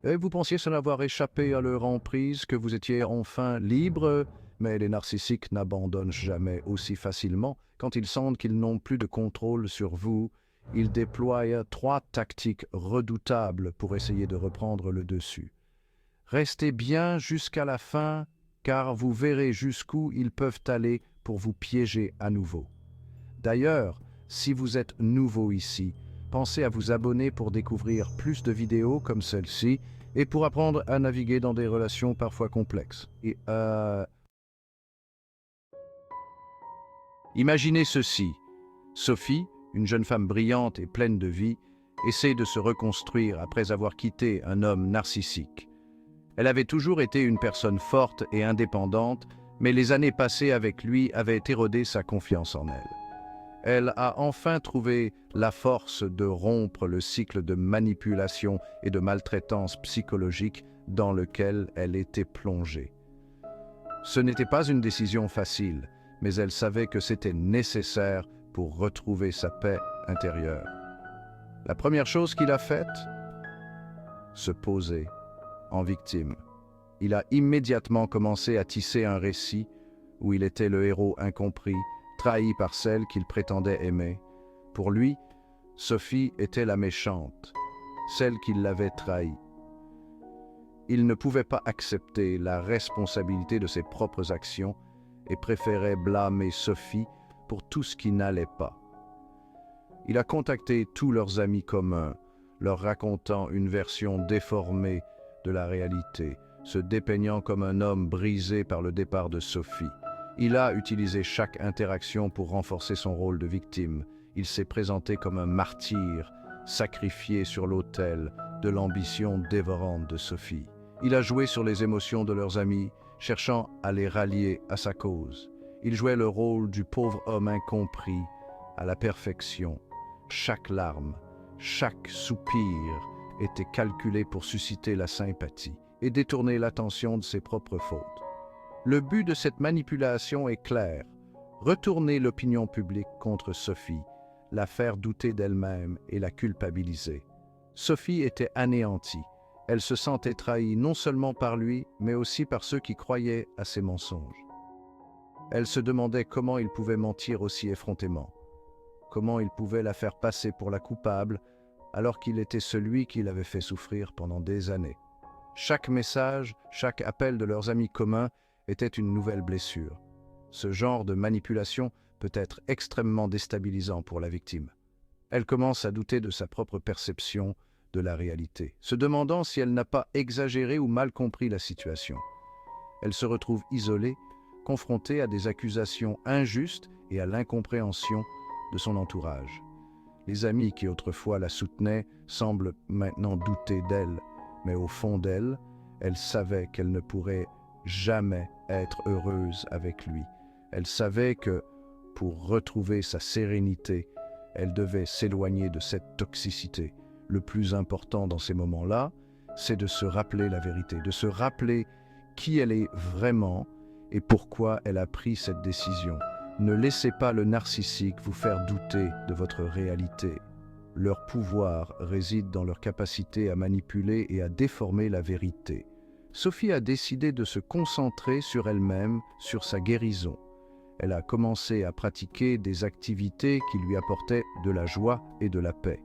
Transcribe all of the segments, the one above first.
Et vous pensiez s'en avoir échappé à leur emprise, que vous étiez enfin libre, mais les narcissiques n'abandonnent jamais aussi facilement. Quand ils sentent qu'ils n'ont plus de contrôle sur vous, ils déploient trois tactiques redoutables pour essayer de reprendre le dessus. Restez bien jusqu'à la fin, car vous verrez jusqu'où ils peuvent aller pour vous piéger à nouveau. D'ailleurs, si vous êtes nouveau ici, pensez à vous abonner pour découvrir plus de vidéos comme celle-ci et pour apprendre à naviguer dans des relations parfois complexes. Imaginez ceci. Sophie, une jeune femme brillante et pleine de vie, essaie de se reconstruire après avoir quitté un homme narcissique. Elle avait toujours été une personne forte et indépendante, mais les années passées avec lui avaient érodé sa confiance en elle. Elle a enfin trouvé la force de rompre le cycle de manipulation et de maltraitance psychologique dans lequel elle était plongée. Ce n'était pas une décision facile, mais elle savait que c'était nécessaire pour retrouver sa paix intérieure. La première chose qu'il a faite, se poser en victime. Il a immédiatement commencé à tisser un récit où il était le héros incompris, trahi par celle qu'il prétendait aimer. Pour lui, Sophie était la méchante, celle qui l'avait trahi. Il ne pouvait pas accepter la responsabilité de ses propres actions et préférait blâmer Sophie pour tout ce qui n'allait pas. Il a contacté tous leurs amis communs, leur racontant une version déformée de la réalité, se dépeignant comme un homme brisé par le départ de Sophie. Il a utilisé chaque interaction pour renforcer son rôle de victime. Il s'est présenté comme un martyr, sacrifié sur l'autel de l'ambition dévorante de Sophie. Il a joué sur les émotions de leurs amis, cherchant à les rallier à sa cause. Il jouait le rôle du pauvre homme incompris à la perfection. Chaque larme, chaque soupir était calculé pour susciter la sympathie et détourner l'attention de ses propres fautes. Le but de cette manipulation est clair: retourner l'opinion publique contre Sophie, la faire douter d'elle-même et la culpabiliser. Sophie était anéantie. Elle se sentait trahie non seulement par lui, mais aussi par ceux qui croyaient à ses mensonges. Elle se demandait comment il pouvait mentir aussi effrontément, comment il pouvait la faire passer pour la coupable, alors qu'il était celui qui l'avait fait souffrir pendant des années. Chaque message, chaque appel de leurs amis communs était une nouvelle blessure. Ce genre de manipulation peut être extrêmement déstabilisant pour la victime. Elle commence à douter de sa propre perception de la réalité, se demandant si elle n'a pas exagéré ou mal compris la situation. Elle se retrouve isolée, confrontée à des accusations injustes et à l'incompréhension de son entourage. Les amis qui autrefois la soutenaient semblent maintenant douter d'elle, mais au fond d'elle, elle savait qu'elle ne pourrait jamais être heureuse avec lui. Elle savait que, pour retrouver sa sérénité, elle devait s'éloigner de cette toxicité. Le plus important dans ces moments-là, c'est de se rappeler la vérité, de se rappeler qui elle est vraiment et pourquoi elle a pris cette décision. Ne laissez pas le narcissique vous faire douter de votre réalité. Leur pouvoir réside dans leur capacité à manipuler et à déformer la vérité. Sophie a décidé de se concentrer sur elle-même, sur sa guérison. Elle a commencé à pratiquer des activités qui lui apportaient de la joie et de la paix.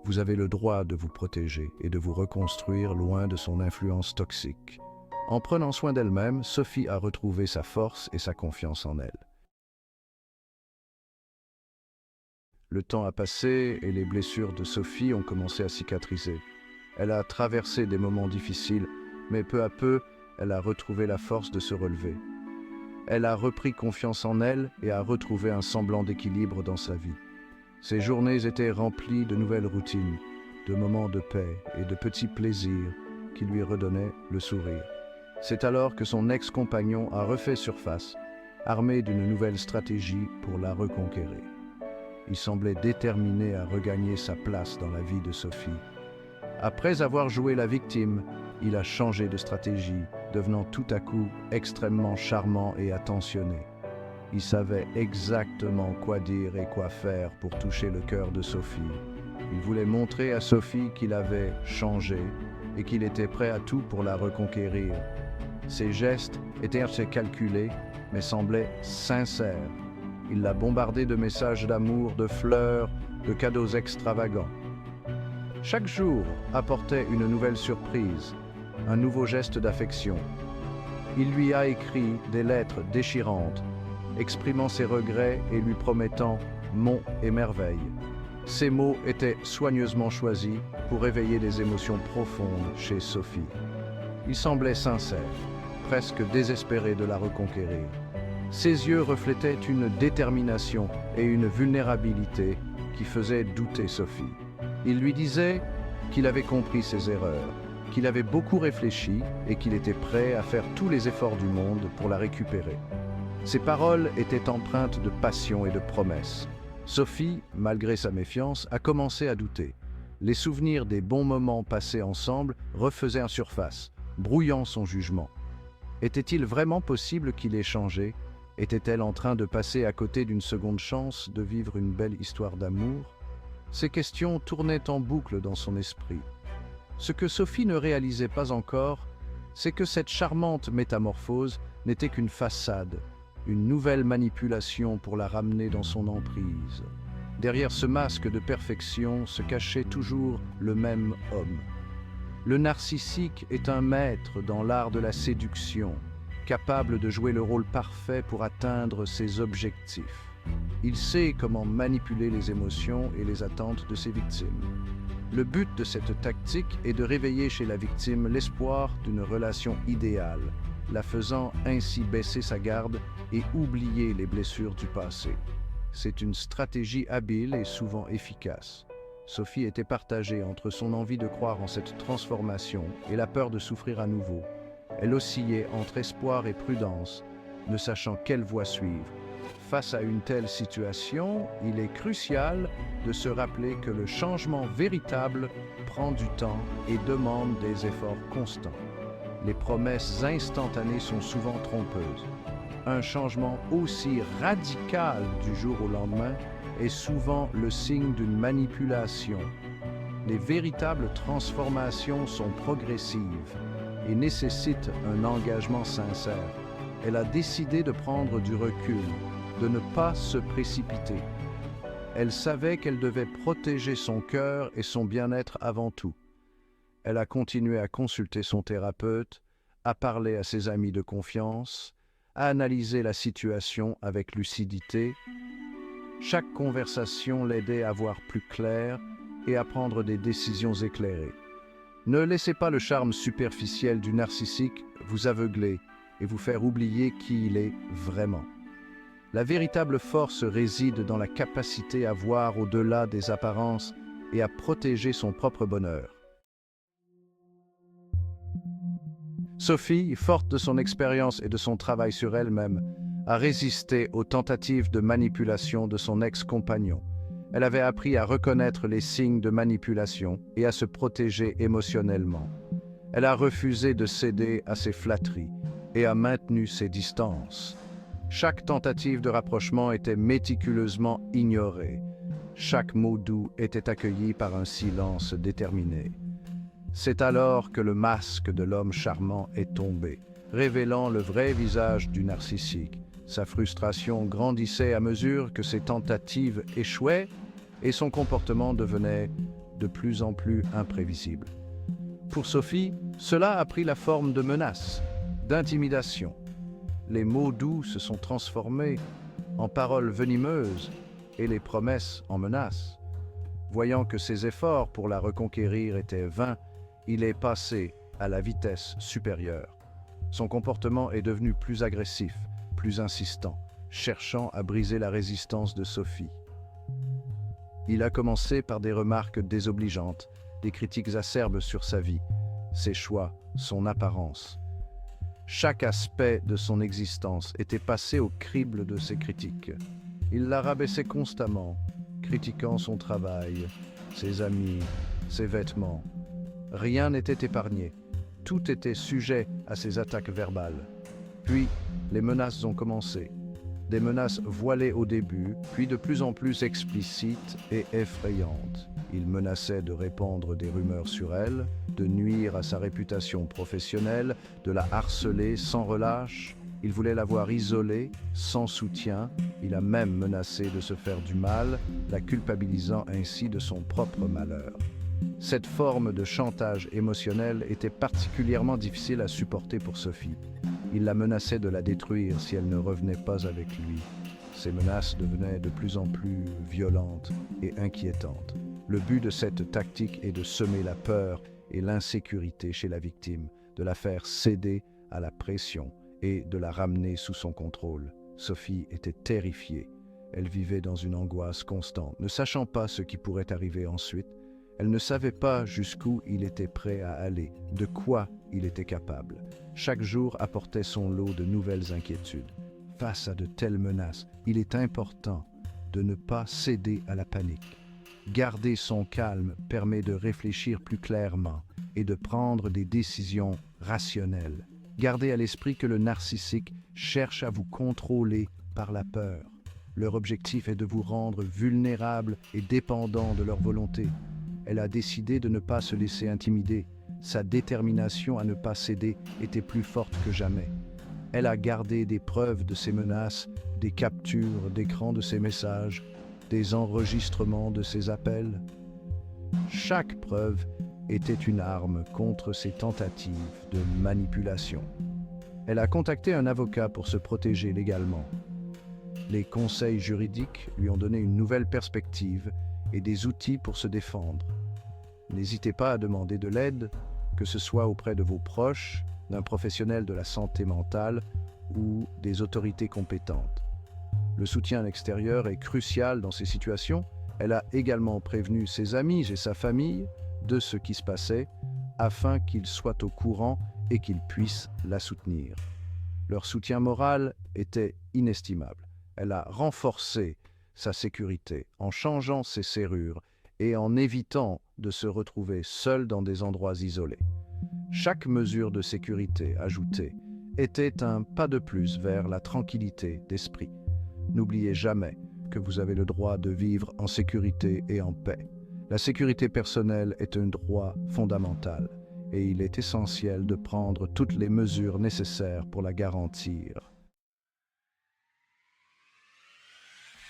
Vous avez le droit de vous protéger et de vous reconstruire loin de son influence toxique. En prenant soin d'elle-même, Sophie a retrouvé sa force et sa confiance en elle. Le temps a passé et les blessures de Sophie ont commencé à cicatriser. Elle a traversé des moments difficiles, mais peu à peu, elle a retrouvé la force de se relever. Elle a repris confiance en elle et a retrouvé un semblant d'équilibre dans sa vie. Ses journées étaient remplies de nouvelles routines, de moments de paix et de petits plaisirs qui lui redonnaient le sourire. C'est alors que son ex-compagnon a refait surface, armé d'une nouvelle stratégie pour la reconquérir. Il semblait déterminé à regagner sa place dans la vie de Sophie. Après avoir joué la victime, il a changé de stratégie, devenant tout à coup extrêmement charmant et attentionné. Il savait exactement quoi dire et quoi faire pour toucher le cœur de Sophie. Il voulait montrer à Sophie qu'il avait changé et qu'il était prêt à tout pour la reconquérir. Ses gestes étaient assez calculés, mais semblaient sincères. Il l'a bombardée de messages d'amour, de fleurs, de cadeaux extravagants. Chaque jour apportait une nouvelle surprise, un nouveau geste d'affection. Il lui a écrit des lettres déchirantes, exprimant ses regrets et lui promettant monts et merveilles. Ces mots étaient soigneusement choisis pour éveiller des émotions profondes chez Sophie. Il semblait sincère, presque désespéré de la reconquérir. Ses yeux reflétaient une détermination et une vulnérabilité qui faisaient douter Sophie. Il lui disait qu'il avait compris ses erreurs, qu'il avait beaucoup réfléchi et qu'il était prêt à faire tous les efforts du monde pour la récupérer. Ses paroles étaient empreintes de passion et de promesses. Sophie, malgré sa méfiance, a commencé à douter. Les souvenirs des bons moments passés ensemble refaisaient en surface, brouillant son jugement. Était-il vraiment possible qu'il ait changé? Était-elle en train de passer à côté d'une seconde chance de vivre une belle histoire d'amour? Ces questions tournaient en boucle dans son esprit. Ce que Sophie ne réalisait pas encore, c'est que cette charmante métamorphose n'était qu'une façade, une nouvelle manipulation pour la ramener dans son emprise. Derrière ce masque de perfection se cachait toujours le même homme. Le narcissique est un maître dans l'art de la séduction, capable de jouer le rôle parfait pour atteindre ses objectifs. Il sait comment manipuler les émotions et les attentes de ses victimes. Le but de cette tactique est de réveiller chez la victime l'espoir d'une relation idéale, la faisant ainsi baisser sa garde et oublier les blessures du passé. C'est une stratégie habile et souvent efficace. Sophie était partagée entre son envie de croire en cette transformation et la peur de souffrir à nouveau. Elle oscillait entre espoir et prudence, ne sachant quelle voie suivre. Face à une telle situation, il est crucial de se rappeler que le changement véritable prend du temps et demande des efforts constants. Les promesses instantanées sont souvent trompeuses. Un changement aussi radical du jour au lendemain est souvent le signe d'une manipulation. Les véritables transformations sont progressives et nécessitent un engagement sincère. Elle a décidé de prendre du recul, de ne pas se précipiter. Elle savait qu'elle devait protéger son cœur et son bien-être avant tout. Elle a continué à consulter son thérapeute, à parler à ses amis de confiance, à analyser la situation avec lucidité. Chaque conversation l'aidait à voir plus clair et à prendre des décisions éclairées. Ne laissez pas le charme superficiel du narcissique vous aveugler et vous faire oublier qui il est vraiment. La véritable force réside dans la capacité à voir au-delà des apparences et à protéger son propre bonheur. Sophie, forte de son expérience et de son travail sur elle-même, a résisté aux tentatives de manipulation de son ex-compagnon. Elle avait appris à reconnaître les signes de manipulation et à se protéger émotionnellement. Elle a refusé de céder à ses flatteries et a maintenu ses distances. Chaque tentative de rapprochement était méticuleusement ignorée. Chaque mot doux était accueilli par un silence déterminé. C'est alors que le masque de l'homme charmant est tombé, révélant le vrai visage du narcissique. Sa frustration grandissait à mesure que ses tentatives échouaient et son comportement devenait de plus en plus imprévisible. Pour Sophie, cela a pris la forme de menaces, d'intimidation. Les mots doux se sont transformés en paroles venimeuses et les promesses en menaces. Voyant que ses efforts pour la reconquérir étaient vains, il est passé à la vitesse supérieure. Son comportement est devenu plus agressif, plus insistant, cherchant à briser la résistance de Sophie. Il a commencé par des remarques désobligeantes, des critiques acerbes sur sa vie, ses choix, son apparence. Chaque aspect de son existence était passé au crible de ses critiques. Il la rabaissait constamment, critiquant son travail, ses amis, ses vêtements. Rien n'était épargné. Tout était sujet à ses attaques verbales. Puis, les menaces ont commencé. Des menaces voilées au début, puis de plus en plus explicites et effrayantes. Il menaçait de répandre des rumeurs sur elle, de nuire à sa réputation professionnelle, de la harceler sans relâche. Il voulait la voir isolée, sans soutien. Il a même menacé de se faire du mal, la culpabilisant ainsi de son propre malheur. Cette forme de chantage émotionnel était particulièrement difficile à supporter pour Sophie. Il la menaçait de la détruire si elle ne revenait pas avec lui. Ces menaces devenaient de plus en plus violentes et inquiétantes. Le but de cette tactique est de semer la peur et l'insécurité chez la victime, de la faire céder à la pression et de la ramener sous son contrôle. Sophie était terrifiée. Elle vivait dans une angoisse constante, ne sachant pas ce qui pourrait arriver ensuite. Elle ne savait pas jusqu'où il était prêt à aller, de quoi il était capable. Chaque jour apportait son lot de nouvelles inquiétudes. Face à de telles menaces, il est important de ne pas céder à la panique. Garder son calme permet de réfléchir plus clairement et de prendre des décisions rationnelles. Gardez à l'esprit que le narcissique cherche à vous contrôler par la peur. Leur objectif est de vous rendre vulnérable et dépendant de leur volonté. Elle a décidé de ne pas se laisser intimider. Sa détermination à ne pas céder était plus forte que jamais. Elle a gardé des preuves de ses menaces, des captures d'écran de ses messages, des enregistrements de ses appels. Chaque preuve était une arme contre ses tentatives de manipulation. Elle a contacté un avocat pour se protéger légalement. Les conseils juridiques lui ont donné une nouvelle perspective et des outils pour se défendre. N'hésitez pas à demander de l'aide, que ce soit auprès de vos proches, d'un professionnel de la santé mentale ou des autorités compétentes. Le soutien extérieur est crucial dans ces situations. Elle a également prévenu ses amis et sa famille de ce qui se passait afin qu'ils soient au courant et qu'ils puissent la soutenir. Leur soutien moral était inestimable. Elle a renforcé sa sécurité en changeant ses serrures et en évitant de se retrouver seule dans des endroits isolés. Chaque mesure de sécurité ajoutée était un pas de plus vers la tranquillité d'esprit. N'oubliez jamais que vous avez le droit de vivre en sécurité et en paix. La sécurité personnelle est un droit fondamental et il est essentiel de prendre toutes les mesures nécessaires pour la garantir.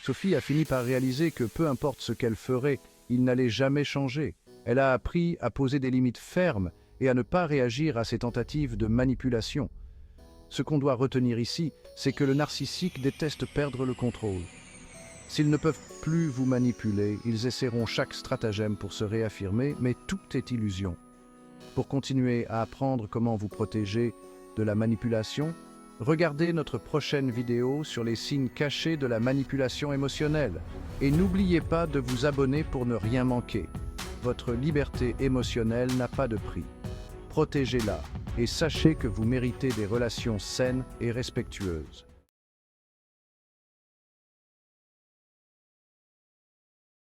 Sophie a fini par réaliser que peu importe ce qu'elle ferait, il n'allait jamais changer. Elle a appris à poser des limites fermes et à ne pas réagir à ces tentatives de manipulation. Ce qu'on doit retenir ici, c'est que le narcissique déteste perdre le contrôle. S'ils ne peuvent plus vous manipuler, ils essaieront chaque stratagème pour se réaffirmer, mais tout est illusion. Pour continuer à apprendre comment vous protéger de la manipulation, regardez notre prochaine vidéo sur les signes cachés de la manipulation émotionnelle. Et n'oubliez pas de vous abonner pour ne rien manquer. Votre liberté émotionnelle n'a pas de prix. Protégez-la et sachez que vous méritez des relations saines et respectueuses.